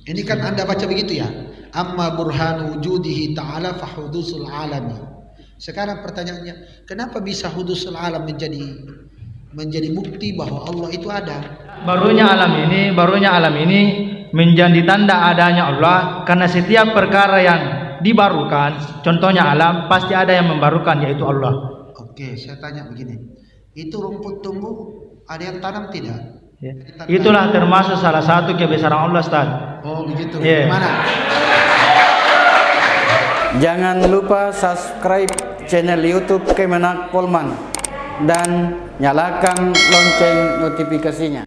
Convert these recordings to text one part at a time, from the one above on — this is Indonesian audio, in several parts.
Ini kan Anda baca begitu ya. Amma burhanu wujudihi ta'ala fahudusul alami. Sekarang pertanyaannya, kenapa bisa hudusul alam menjadi bukti bahwa Allah itu ada? Barunya alam ini menjadi tanda adanya Allah, karena setiap perkara yang dibarukan, contohnya alam, pasti ada yang membarukan, yaitu Allah. Oke, saya tanya begini. Itu rumput tumbuh, ada yang tanam tidak? Ya. Itulah termasuk salah satu kebesaran Allah, Ustaz. Oh begitu. Yeah. Mana? Jangan lupa subscribe channel YouTube Kemenak Polman dan nyalakan lonceng notifikasinya.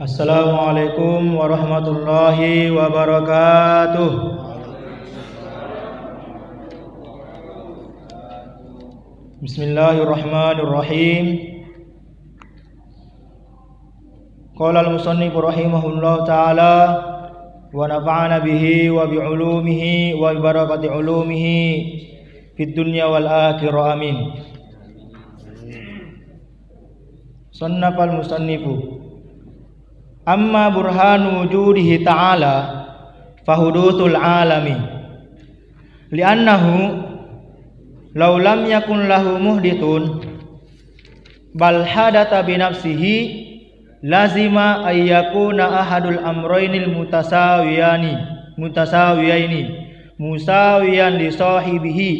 Assalamualaikum warahmatullahi wabarakatuh. Bismillahirrahmanirrahim. Qala al-musannif rahimahullah ta'ala wa nafa'ana bihi wa bi'ulumihi wa barakati ulumihi fid dunya wal akhirah, amin. Sannafal musannifu amma burhanu wujudihi ta'ala fahuduthul alami li'annahu law lam yakun lahu muhdithun bal hadatha binafsihi lazima ayyakuna ahadul amraynil mutasawiyaini musawiyan li sahibihi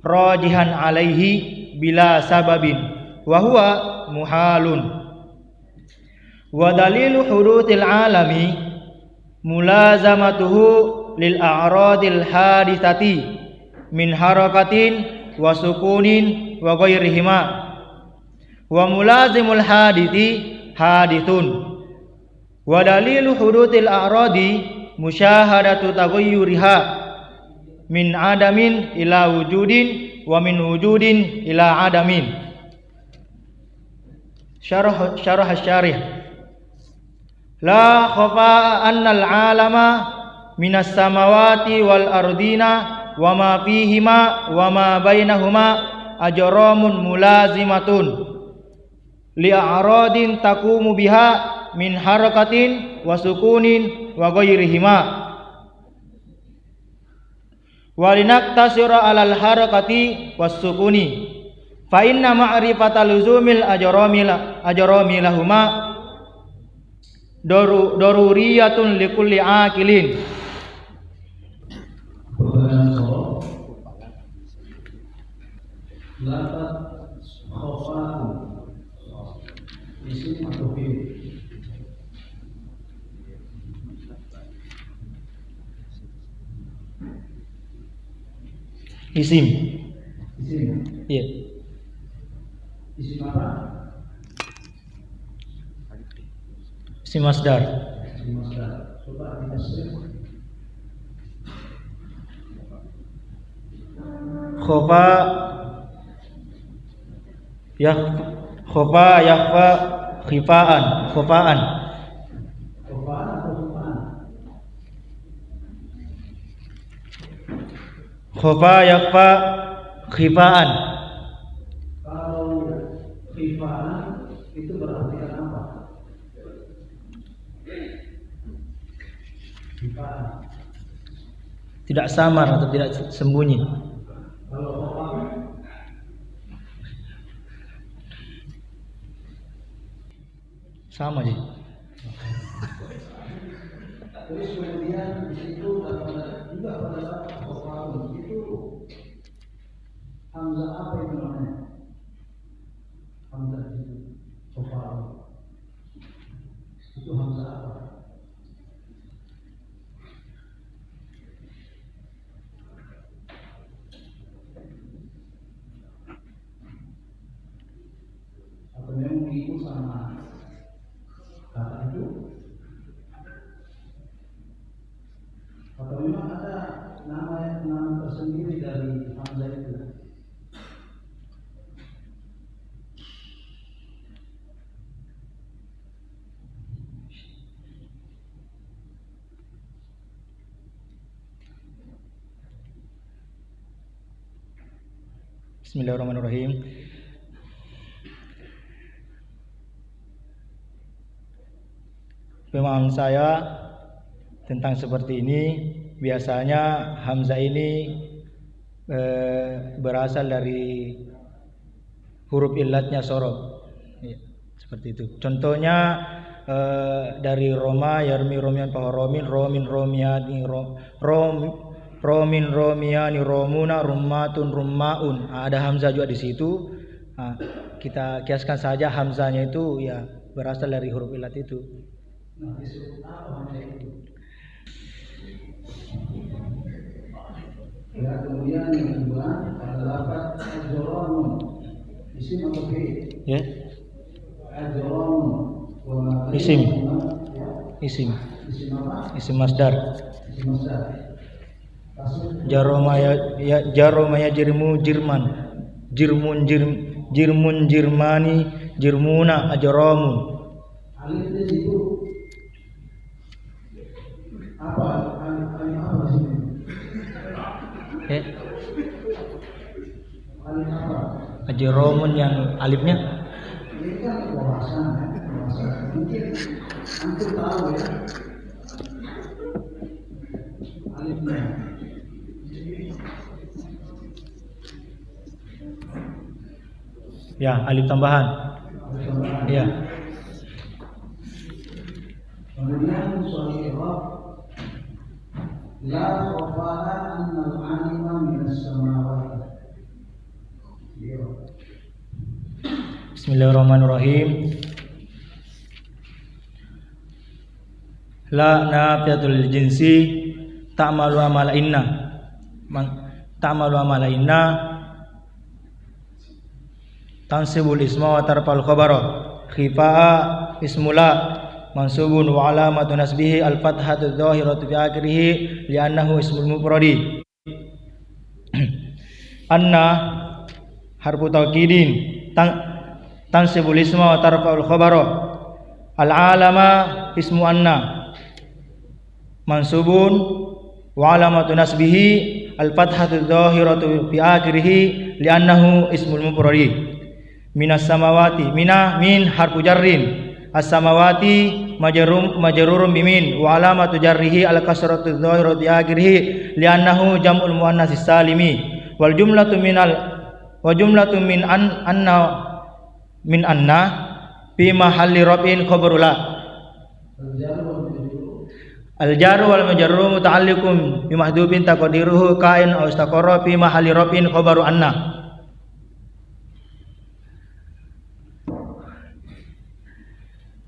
rajihan alaihi bila sababin wa huwa muhalun. Wa dalilu huduthil alami mulazamatuhu lil a'radil haditsati min harakatin wa sukunin wa ghairihima wa mulazimul hadithi hadithun. Wa dalilu huduthil a'radi musyahadatu taghayyuriha min adamin ila wujudin wa min wujudin ila adamin. Syarah syarih la khafa annal alama minas samawati wal ardina wa ma fihima wa ma bainahuma ajramun mulazimatun li'aradin taqumu biha min harakatin wa sukunin wa ghairihima wa linaktasira alal harakati was sukuni fa inna ma'rifata luzumil ajramilahuma daruriyatun likulli aqilin. Isim. Iya. Isim apa? Isim masdar. Isim masdar. Coba ditafsir. Khofa yakhfa khifaan. Khofaan atau khufaan? Khofa yakhfa khifaan. Kalau khifaan itu berarti apa? Khifaan. Tidak samar atau tidak sembunyi. Kalau khofaan? Sama aja. Terus kemudian di situ juga pada saat khofaan itu hamzah apa itu namanya? Hamzah itu khofaan. Itu hamzah apa? Atau memang itu sama kata itu? Atau memang ada nama tersendiri dari hamzah itu? Bismillahirrahmanirrahim. Pemahaman saya tentang seperti ini. Biasanya hamzah ini berasal dari huruf illatnya sorot, ya, seperti itu. Contohnya dari Roma, Yarmi, Romian, Romin, Romin, Romiani, Romin, Romiani, Romuna, Rummatun, Rummaun. Ada hamzah juga di situ. Kita kiaskan saja hamzahnya itu ya berasal dari huruf illat itu. Nah, disebut apa hamzah itu? Ya, kemudian yang kedua adalah lafaz ajramun. Isim atau fi'il? Ya. Ajramun. Isim. Isim apa? Isim masdar. Isim masdar. Jaromaya jirmu jirman. Jirmun jirmani jirmuna ajramun. Alif di situ apa? Alif apa di sini? Alif apa? Ajramun yang alifnya. Ini kan wawasan ya, wawasan. Mungkin antum tahu ya. Alifnya. Ya, alif tambahan. Ya. Kemudian soal i'rab la khafala anna al-alima min as-samawati. Bismillahirrahmanirrahim. La nafiyatul jinsi ta'malu amala inna. Ta'malu amala inna tansibul isma wa tarfal khabara. Khifa'a ismula mansubun wa alamatu nasbihi al-fathatu dhahiratu fi akhirih li'annahu ismul mufradi. Anna harfu taukidin tansibul isma wa tarfa'ul khabara. Al-alama ismu anna mansubun wa alamatu nasbihi al-fathatu dhahiratu fi akhirih li'annahu ismul mufradi. Minas samawati, min harfu jarrin, as-samawati majrurum bimin wa alamatu jarrihi al-kasratu dhahiratu fi akhirih li'annahu jam'ul muannats salimi. Wal jumlatu min anna fi mahalli raf'in khabarul la. Al-jaru wal majrur muta'alliqun bi mahdhufin taqdiruhu kain aw istaqarra fi mahalli raf'in khabaru anna.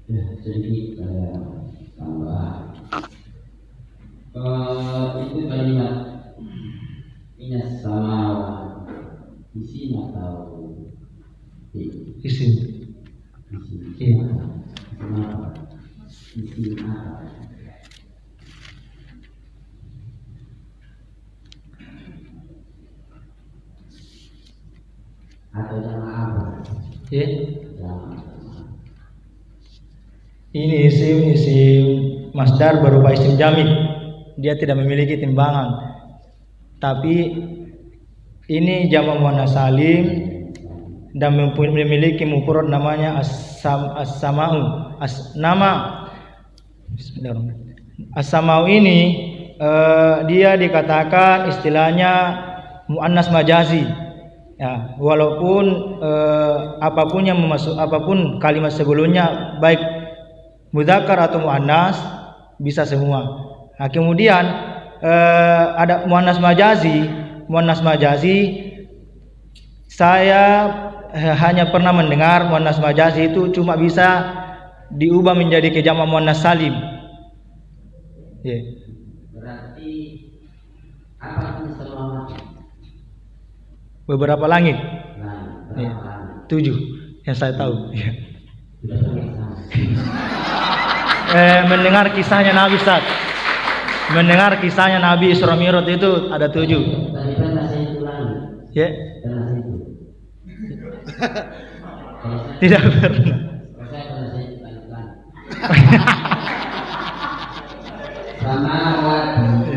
Ya, sedikit tambah. Itu kalimat minas samawa isim atau Isim. Isim apa? Isim apa? Atau jamaah apa? Ya. Jamaah. Ini isim masdar berupa isim jamid. Dia tidak memiliki timbangan. Tapi ini jamak muannats salim dan memiliki mufrad namanya as-sama'u. As-sama'u ini dia dikatakan istilahnya muannas majazi. Ya, walaupun apapun kalimat sebelumnya baik mudzakkar atau muannas bisa semua. Nah, kemudian ada muannas majazi. Muannas majazi saya hanya pernah mendengar muannas majazi itu cuma bisa diubah menjadi jamak muannas salim. Yeah. Berarti apa itu selama? Beberapa langit. Nah, Yeah. 7 yang saya tahu. Yeah. Mendengar kisahnya Nabi Ustaz. Mendengar kisahnya Nabi Isra Mi'raj itu ada 7. Tadi kan saya itu lagi. Ya. Tidak pernah. Samawati.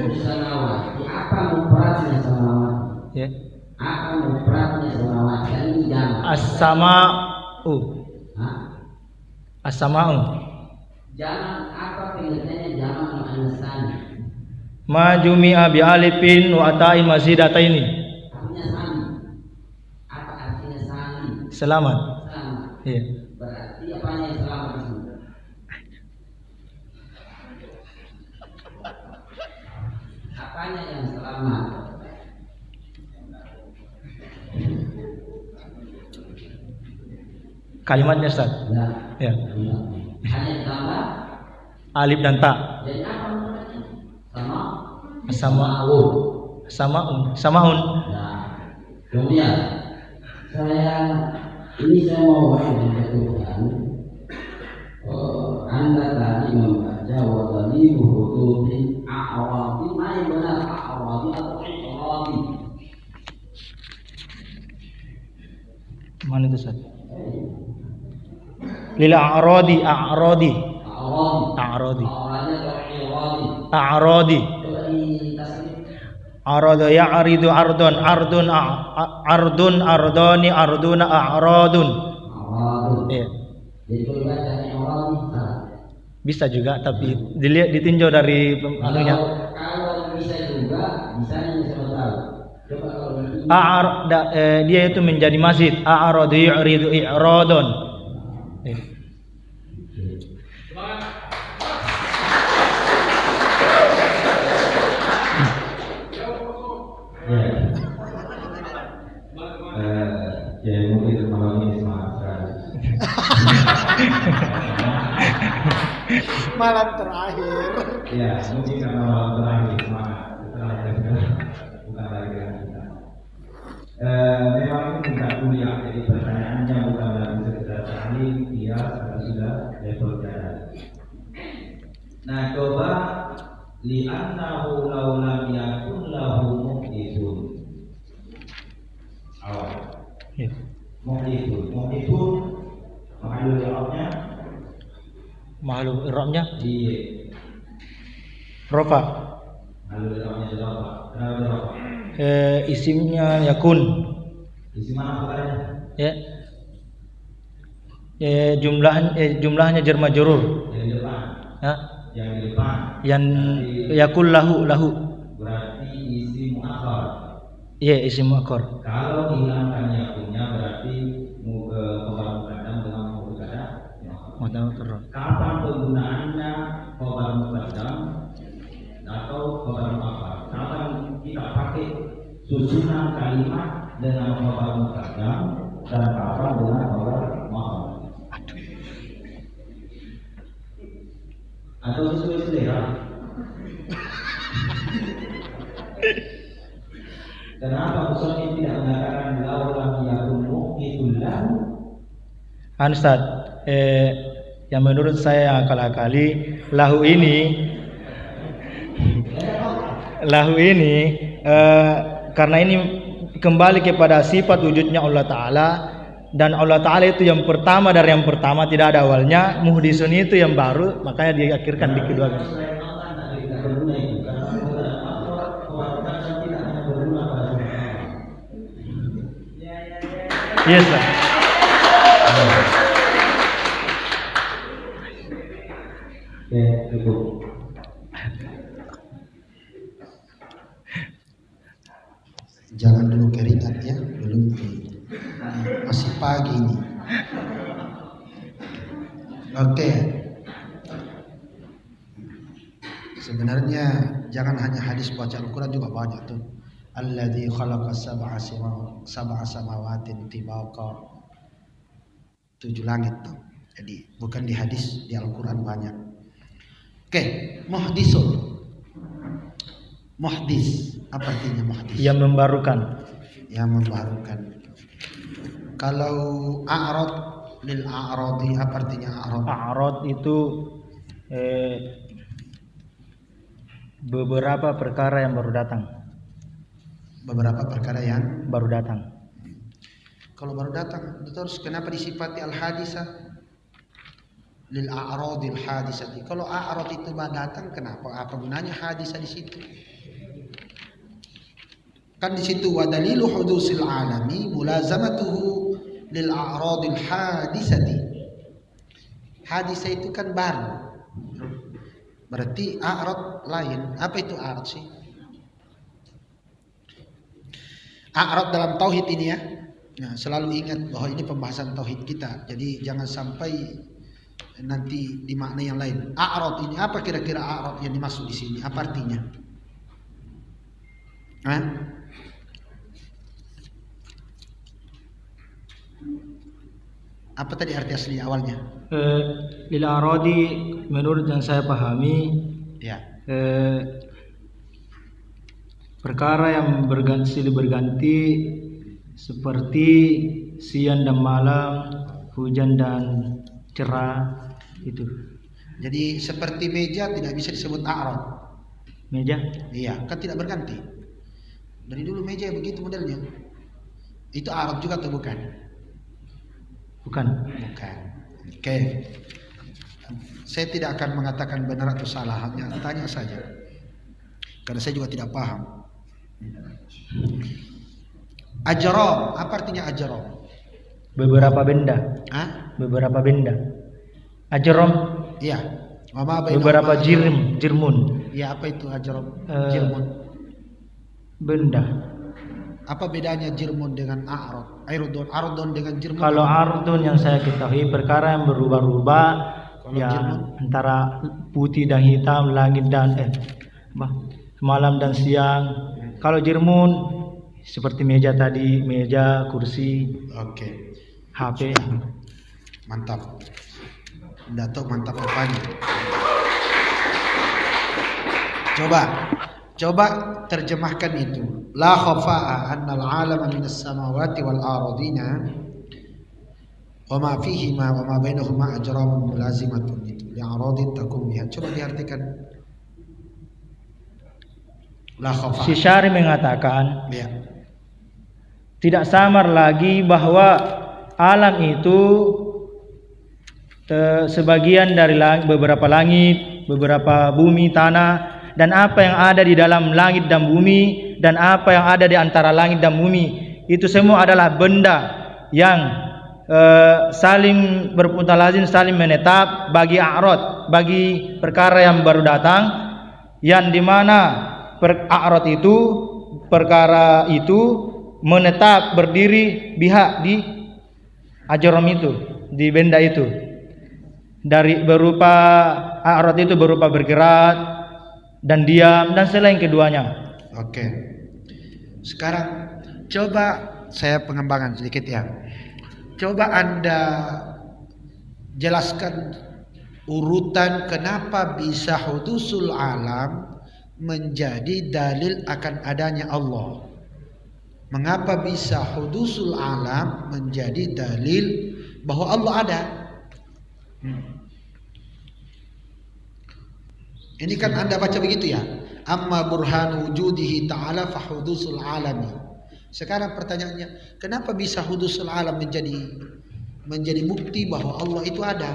Apa mufradnya samawati? Ya. Apa mufradnya samawati? Ini jamak. As-sama'u. Hah? As-sama'u. Jamak apa pengertiannya jamak muannats salim? Ma jumi'a bi alifin wa ata'i mazidataini. Artinya sani. Apa artinya sani? Selamat. Selamat. Iya. Berarti apanya yang selamat di sini? Apanya yang selamat? Kalimatnya Ustaz. Ya. Ya. Hanya ditambah. Alif dan ta. Jadi apa maksudnya? Sama. Sama. Samaun. Nah, kemudian saya mau menjatuhkan Anda tadi membaca wadani hududin a'rawati, mana benar a'rawati atau i'rawati? Mana itu Ustaz? Lil a'radi. A'rawati. A'radi. A'rawati atau i'rawati? A'radi. Coba ditasbih. Arada ya'ridu ardun ardoni arduna a'radun. A'rawati. Iya. Jadi kalau baca i'rawati salah. Bisa juga tapi dilihat ditinjau dari anunya. Kalau bisa juga, bisa yang saya tahu. Coba kalau Dia itu menjadi masjid. A'radu ya'ridu i'radun. Iya. Ya mungkin malam ini semangat sekali. Malam terakhir. Ya mungkin karena malam terakhir semangat. Bukan lagi yang kita. Memang ini tidak kuliah, jadi pertanyaannya bukan lagi sekedar tahlim, dia sudah level jalan. Nah coba li'annahu law lam yakun lahu muhdithun. Awal. Iya. Muhdithun makhluk Arabnya Makhluk i'rabnya iya. rofa. Makhluk Arabnya berapa? Kenapa berapa? Isimnya yakun. Isi mana perkaranya? Ya. Jumlahnya jar majrur. Yang di depan. Ya. Yang di depan. Yang yakul lahu. Berarti isi muakhar. Iya, isim muakhar. Kalau hilangkan yakunnya berarti khabar muqaddam dengan mubtada. Muakhar. Kapan penggunaannya khabar muqaddam atau khabar muakhar? Kapan kita pakai susunan kalimat dengan khabar muqaddam dan kapan dengan khabar muakhar? Atau sesuai selera? Kenapa musannif tidak mengatakan laulam yakun muqitun lahu? Ustaz, yang menurut saya akal-akali lahu ini karena ini kembali kepada sifat wujudnya Allah Ta'ala, dan Allah Ta'ala itu yang pertama dari yang pertama, tidak ada awalnya. Muhdisun itu yang baru, makanya diakhirkan di kedua kali. Yes, Pak. Oke, cukup. Jangan dulu keringat ya, belum masih pagi ini. Oke. Sebenarnya jangan hanya hadis baca Al-Quran juga banyak tuh. Alladzi khalaqa sab'a samawatin tibaqa. 7 langit tuh. Jadi bukan di hadis, di Al-Quran banyak. Oke, muhdisun. Muhdis, apa artinya muhdis? Yang membarukan. Yang membarukan. Kalau a'rad lil a'radi, apa artinya a'rad? A'rad itu beberapa perkara yang baru datang. Beberapa perkara yang Baru datang. kalau baru datang, terus kenapa disifati al-hadisah? Lil a'radil hadisati. Kalau a'rad itu baru datang, kenapa? Apa gunanya hadisah di situ? Kan di situ wa dalilu hudusil alami mulazamatuhu lil a'radil hadisati. Hadisah itu kan baru. Berarti a'rad lain. Apa itu a'rad sih? A'rad dalam tauhid ini ya. Nah, selalu ingat bahwa ini pembahasan tauhid kita. Jadi jangan sampai nanti dimaknai yang lain. A'rad ini apa kira-kira a'rad yang dimaksud di sini? Apa artinya? Hah? Apa tadi arti asli awalnya? Lil aradi menurut yang saya pahami Ya. perkara yang silih berganti seperti siang dan malam, hujan dan cerah itu. Jadi seperti meja tidak bisa disebut a'rad. Meja? Iya, kan tidak berganti. Dari dulu meja begitu modelnya. Itu a'rad juga atau bukan? Bukan. Bukan. Oke. Saya tidak akan mengatakan benar atau salah, hanya tanya saja. Karena saya juga tidak paham. Ajram, apa artinya ajram? Beberapa benda. Hah? Beberapa benda. Ajram. Iya. Wama bainahuma Beberapa ajram. jirmun. Iya, apa itu ajram? Jirmun. Benda. Apa bedanya jirmun dengan a'rad? Ardon dengan jirmun. Kalau ardun yang saya ketahui perkara yang berubah-ubah, Kalau ya jirmun? antara putih dan hitam, langit dan malam dan siang. Kalau jirmun seperti meja tadi, meja, kursi, Oke. HP. Mantap. Tidak tahu mantap apanya. Coba terjemahkan itu. La khafa'a anna al-'alama minas samawati wal ardina wa ma fihima wa ma bainahuma ajramun mulazimatun itu. Li'aradin takum biha. Coba diartikan. La khafa'a. Si Syari mengatakan Ya. tidak samar lagi bahwa alam itu sebagian dari beberapa langit, beberapa bumi, tanah, dan apa yang ada di dalam langit dan bumi, dan apa yang ada di antara langit dan bumi, itu semua adalah benda yang saling berputarlazim, saling menetap bagi a'rad, bagi perkara yang baru datang, yang dimana a'rad itu, perkara itu menetap berdiri pihak di ajram itu, di benda itu, dari berupa a'rad itu berupa bergerak dan diam dan selain keduanya. Oke. Sekarang coba saya pengembangan sedikit ya. Coba Anda jelaskan urutan kenapa bisa hudusul alam menjadi dalil akan adanya Allah. Mengapa bisa hudusul alam menjadi dalil bahwa Allah ada? Ini kan Anda baca begitu ya. Amma burhanu wujudihi ta'ala fahudusul alami. Sekarang pertanyaannya, kenapa bisa hudusul alam menjadi bukti bahwa Allah itu ada?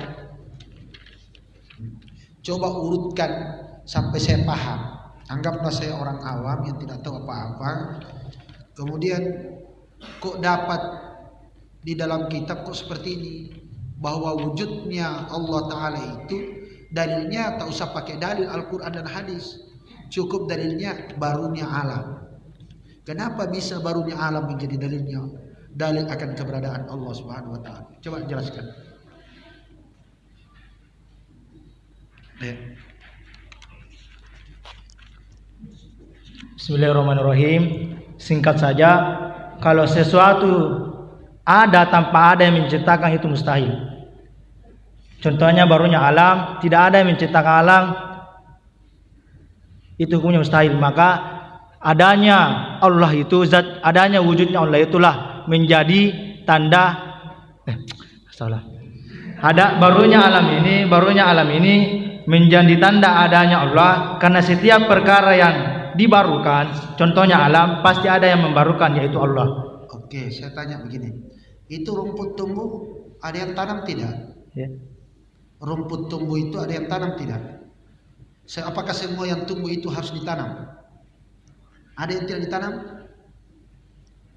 Coba urutkan sampai saya paham. Anggaplah saya orang awam yang tidak tahu apa-apa. Kemudian kok dapat di dalam kitab kok seperti ini, bahwa wujudnya Allah Ta'ala itu dalilnya tak usah pakai dalil Al-Quran dan hadis, cukup dalilnya barunya alam. Kenapa bisa barunya alam menjadi dalil akan keberadaan Allah Subhanahu wa Ta'ala? Coba jelaskan. Bismillahirrahmanirrahim. Singkat saja, kalau sesuatu ada tanpa ada yang menciptakan itu mustahil. Contohnya barunya alam, tidak ada yang menciptakan alam, itu hukumnya mustahil. Maka adanya Allah itu zat, adanya wujudnya Allah itulah menjadi tanda ada barunya alam ini menjadi tanda adanya Allah, karena setiap perkara yang dibarukan, contohnya alam, pasti ada yang membarukan, yaitu Allah. Oke, saya tanya begini, itu rumput tumbuh ada yang tanam tidak? Ya. Rumput tumbuh itu ada yang tanam tidak? Apakah semua yang tumbuh itu harus ditanam? Ada yang tidak ditanam?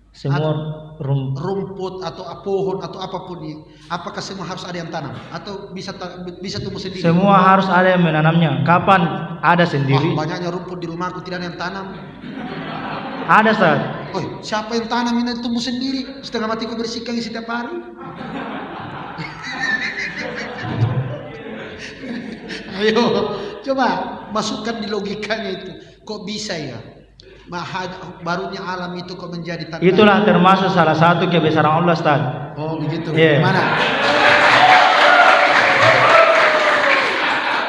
Semua rumput atau pohon atau apapun ini, apakah semua harus ada yang tanam atau bisa tumbuh sendiri? semua harus ada yang menanamnya. Kapan ada sendiri? Banyaknya rumput di rumahku tidak ada yang tanam. Ada, Ustaz. Oh, siapa yang tanam ini tumbuh sendiri? Setengah mati ku bersihkan setiap hari. Ayo, coba masukkan di logikanya itu. Kok bisa ya? Barunya alam itu kok menjadi tanda. Itulah termasuk salah satu kebesaran Allah, Ustaz. Oh, begitu. Yeah. Bagaimana?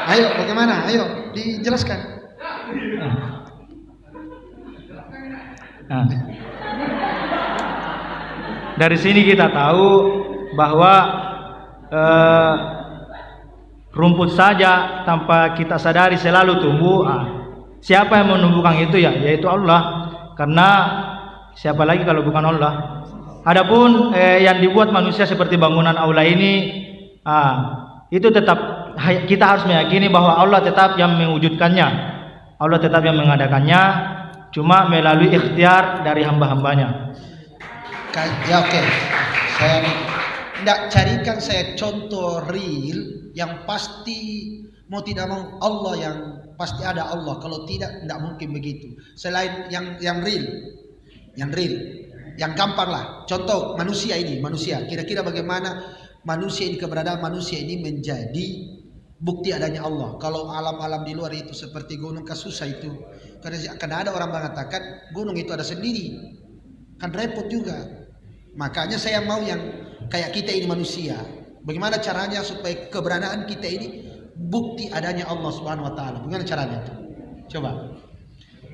Ayo, bagaimana? Ayo, dijelaskan. Nah. Dari sini kita tahu bahwa rumput saja tanpa kita sadari selalu tumbuh. Siapa yang menumbuhkan itu ya? Yaitu Allah. Karena siapa lagi kalau bukan Allah? Adapun yang dibuat manusia seperti bangunan aula ini, itu tetap kita harus meyakini bahwa Allah tetap yang mewujudkannya. Allah tetap yang mengadakannya, cuma melalui ikhtiar dari hamba-hambanya. Ya oke. Saya tidak carikan saya contoh real yang pasti mau tidak mau Allah yang pasti ada Allah. Kalau tidak mungkin begitu. Selain yang real, yang gampang lah. Contoh manusia. Kira-kira bagaimana manusia ini, keberadaan manusia ini menjadi bukti adanya Allah. Kalau alam-alam di luar itu seperti gunung Kasusa itu, karena ada orang mengatakan gunung itu ada sendiri, kan repot juga. Makanya saya mau yang kayak kita ini manusia. Bagaimana caranya supaya keberadaan kita ini bukti adanya Allah Subhanahu wa taala? Bagaimana caranya itu? Coba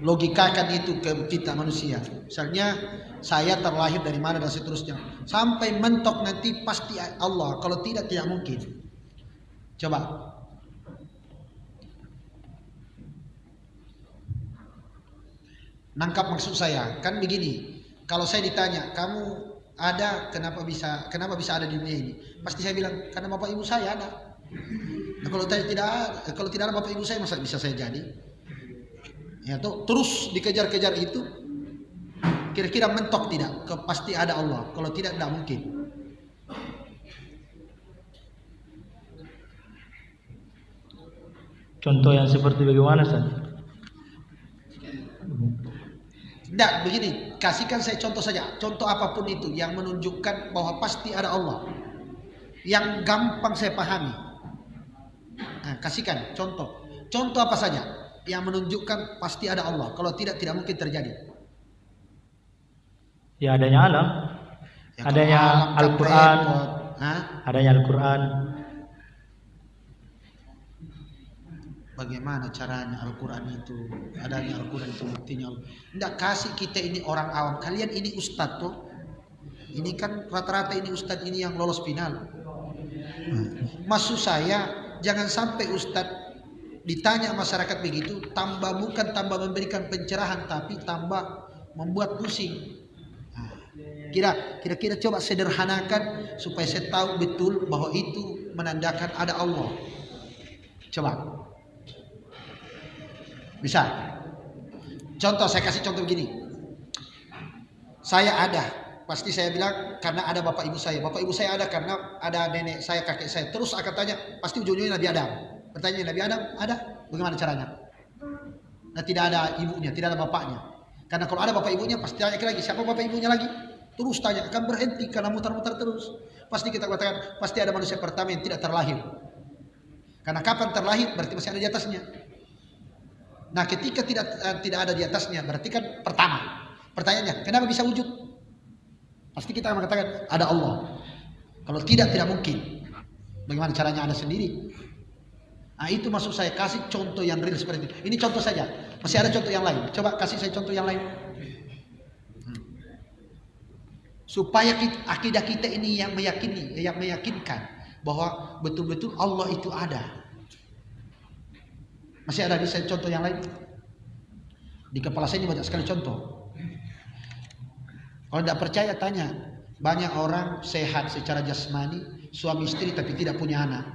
logikakan itu ke kita manusia. Misalnya saya terlahir dari mana dan seterusnya. Sampai mentok nanti pasti Allah. Kalau tidak mungkin. Coba. Nangkap maksud saya. Kan begini. Kalau saya ditanya, kamu ada kenapa bisa ada di dunia ini? Pasti saya bilang karena bapak ibu saya ada. Nah, kalau tidak ada bapak ibu saya, masa bisa saya jadi? Ya tuh terus dikejar-kejar itu. Kira-kira mentok tidak? Pasti ada Allah. Kalau tidak mungkin. Contoh yang seperti bagaimana, Ustaz? Tidak, begini, kasihkan saya contoh saja. Contoh apapun itu yang menunjukkan bahwa pasti ada Allah. Yang gampang saya pahami. Nah, kasihkan contoh. Contoh apa saja yang menunjukkan pasti ada Allah. Kalau tidak mungkin terjadi. Ya adanya alam. Ya, adanya Al-Quran. Adanya Al-Quran. Bagaimana caranya Al-Quran itu? Adanya Al-Quran itu buktinya Allah. Tidak kasih kita ini orang awam. Kalian ini ustadz tuh. Ini kan rata-rata ini ustadz ini yang lolos final. Maksud saya jangan sampai ustadz ditanya masyarakat begitu, bukan tambah memberikan pencerahan, tapi tambah membuat pusing. Kira-kira coba sederhanakan supaya saya tahu betul bahwa itu menandakan ada Allah. Coba. Bisa. Contoh, saya kasih contoh begini. Saya ada, pasti saya bilang karena ada bapak ibu saya. Bapak ibu saya ada karena ada nenek saya, kakek saya. Terus akan tanya, pasti ujung-ujungnya Nabi Adam. Pertanyaan, Nabi Adam ada? Bagaimana caranya? Nah, tidak ada ibunya, tidak ada bapaknya. Karena kalau ada bapak ibunya pasti tanya lagi, siapa bapak ibunya lagi? Terus tanya, akan berhenti karena mutar-mutar terus. Pasti kita katakan, pasti ada manusia pertama yang tidak terlahir. Karena kapan terlahir berarti masih ada di atasnya. Nah, ketika tidak ada di atasnya berarti kan pertama. Pertanyaannya, kenapa bisa wujud? Pasti kita akan mengatakan ada Allah. Kalau tidak mungkin. Bagaimana caranya ada sendiri? Nah, itu maksud saya, kasih contoh yang real seperti itu. Ini contoh saja. Masih ada contoh yang lain. Coba kasih saya contoh yang lain. Supaya akidah kita ini yang meyakinkan bahwa betul-betul Allah itu ada. Masih ada bisa contoh yang lain? Di kepala saya ini banyak sekali contoh. Kalau tidak percaya tanya. Banyak orang sehat secara jasmani, suami istri tapi tidak punya anak.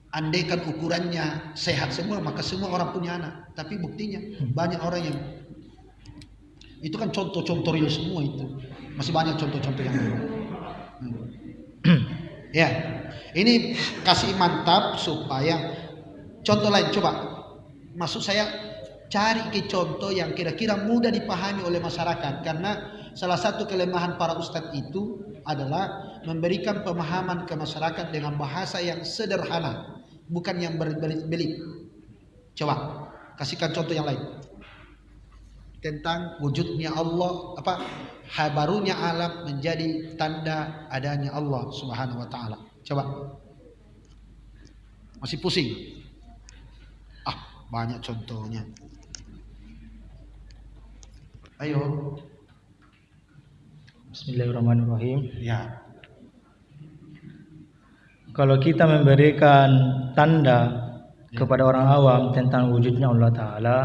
Andaikan ukurannya sehat semua, maka semua orang punya anak. Tapi buktinya banyak orang yang Itu kan contoh-contoh real semua itu. Masih banyak contoh-contoh yang lain. Ya, ini kasih mantap supaya contoh lain coba. Maksud saya cari ke contoh yang kira-kira mudah dipahami oleh masyarakat, karena salah satu kelemahan para ustadz itu adalah memberikan pemahaman ke masyarakat dengan bahasa yang sederhana, bukan yang berbelit-belit. Coba kasihkan contoh yang lain tentang wujudnya Allah, barunya alam menjadi tanda adanya Allah Subhanahu wa taala. Coba. Masih pusing? Banyak contohnya. Ayo. Bismillahirrahmanirrahim. Ya. Kalau kita memberikan tanda kepada orang awam tentang wujudnya Allah Ta'ala,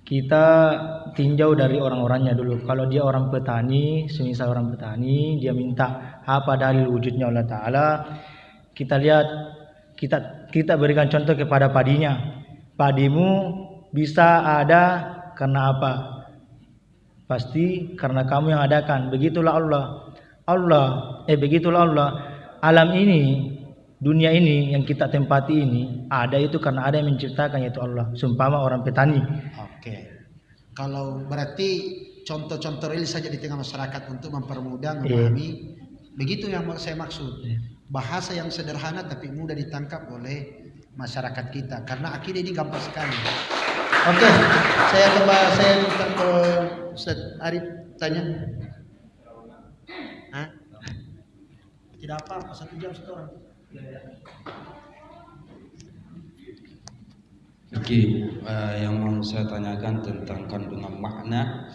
kita tinjau dari orang-orangnya dulu. Kalau dia orang petani, semisal orang petani, dia minta apa dalil wujudnya Allah Ta'ala, kita lihat, kita berikan contoh kepada padinya. Padimu bisa ada karena apa? Pasti karena kamu yang adakan. Begitulah Allah. Begitulah Allah. Alam ini, dunia ini yang kita tempati ini ada itu karena ada yang menciptakan, yaitu Allah. Sumpama orang petani. Oke. Kalau berarti contoh-contoh real saja di tengah masyarakat untuk mempermudah memahami. Begitu yang saya maksud. Bahasa yang sederhana tapi mudah ditangkap oleh masyarakat kita, karena akidah ini gampang sekali. Oke, saya minta ke Ustaz Arif tanya. Tidak apa-apa, 1 jam 1 orang. Oke, yang mau saya tanyakan tentang kandungan makna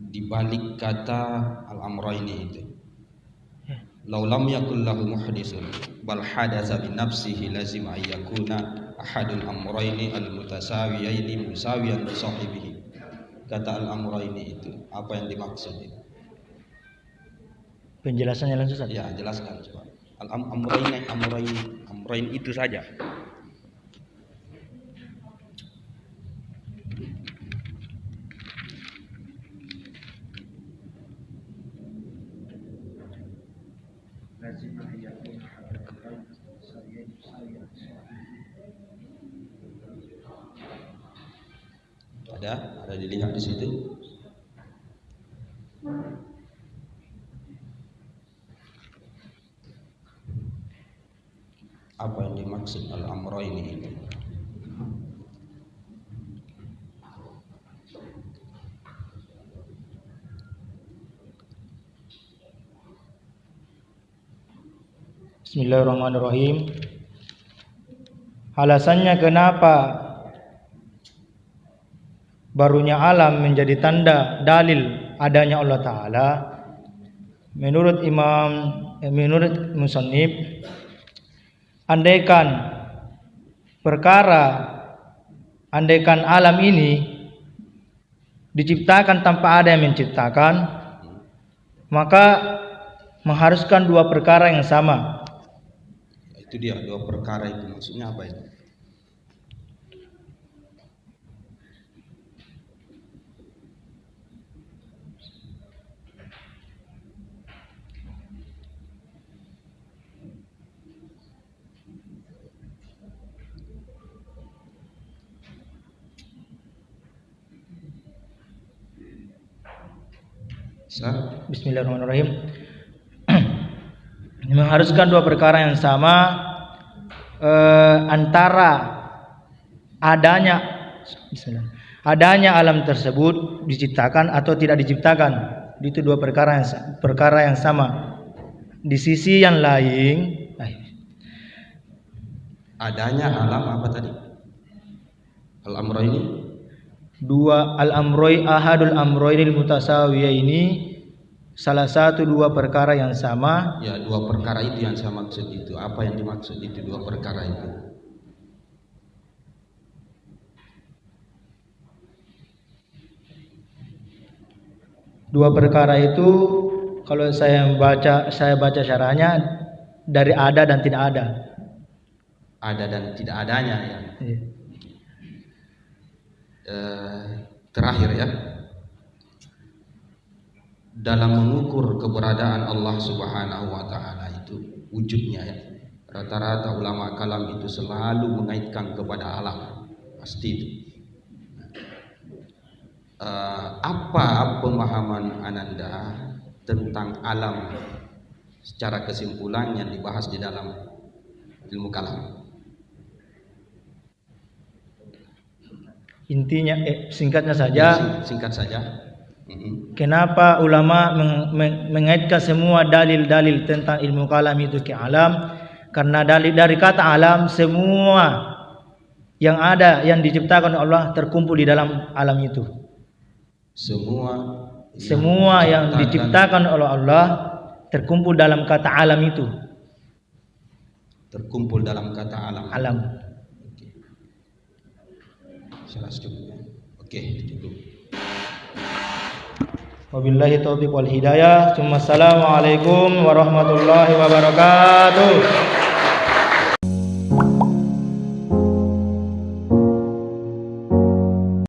di balik kata al-amrayni itu. Lau lam yakul lahu muhdisun bal hadatsa bi nafsihi lazim ay yakuna ahadul amrayni al-mutasawiyaini musawiyan li sahibihi. Kata al-amrayni itu apa yang dimaksud itu? Penjelasannya langsung saja. Ya, jelaskan coba. Amrayn itu saja. Ada dilihat di situ. Apa yang dimaksud al-amrayni ini? Bismillahirrahmanirrahim. Alasannya kenapa barunya alam menjadi tanda dalil adanya Allah Ta'ala, menurut musannif, andaikan alam ini diciptakan tanpa ada yang menciptakan, maka mengharuskan 2 perkara yang sama. Itu dia 2 perkara itu maksudnya apa itu? Bismillahirrahmanirrahim. Mengharuskan 2 perkara yang sama, antara adanya alam tersebut diciptakan atau tidak diciptakan. Itu 2 perkara yang sama. Di sisi yang lain, adanya alam apa tadi? Al-amrayni. 2 ahadul amroinil mutasawiya ini salah satu 2 perkara yang sama. Ya, 2 perkara itu yang saya maksud itu. Apa yang dimaksud itu 2 perkara itu? Dua perkara itu kalau saya baca syarahnya dari ada dan tidak ada. Ada dan tidak adanya ya. terakhir ya, dalam mengukur keberadaan Allah Subhanahu wa taala itu wujudnya ya. Rata-rata ulama kalam itu selalu mengaitkan kepada alam, pasti itu. Apa pemahaman Ananda tentang alam secara kesimpulan yang dibahas di dalam ilmu kalam? Intinya singkatnya saja, Singkat saja. kenapa ulama mengaitkan semua dalil-dalil tentang ilmu kalam itu ke alam? Karena dari kata alam, semua yang ada yang diciptakan oleh Allah terkumpul di dalam alam itu. Semua yang diciptakan oleh Allah terkumpul dalam kata alam itu. Terkumpul dalam kata alam. Alam. Salah cukup. Oke, cukup. Wabillahi taufiq wal hidayah. Assalamualaikum warahmatullahi wabarakatuh.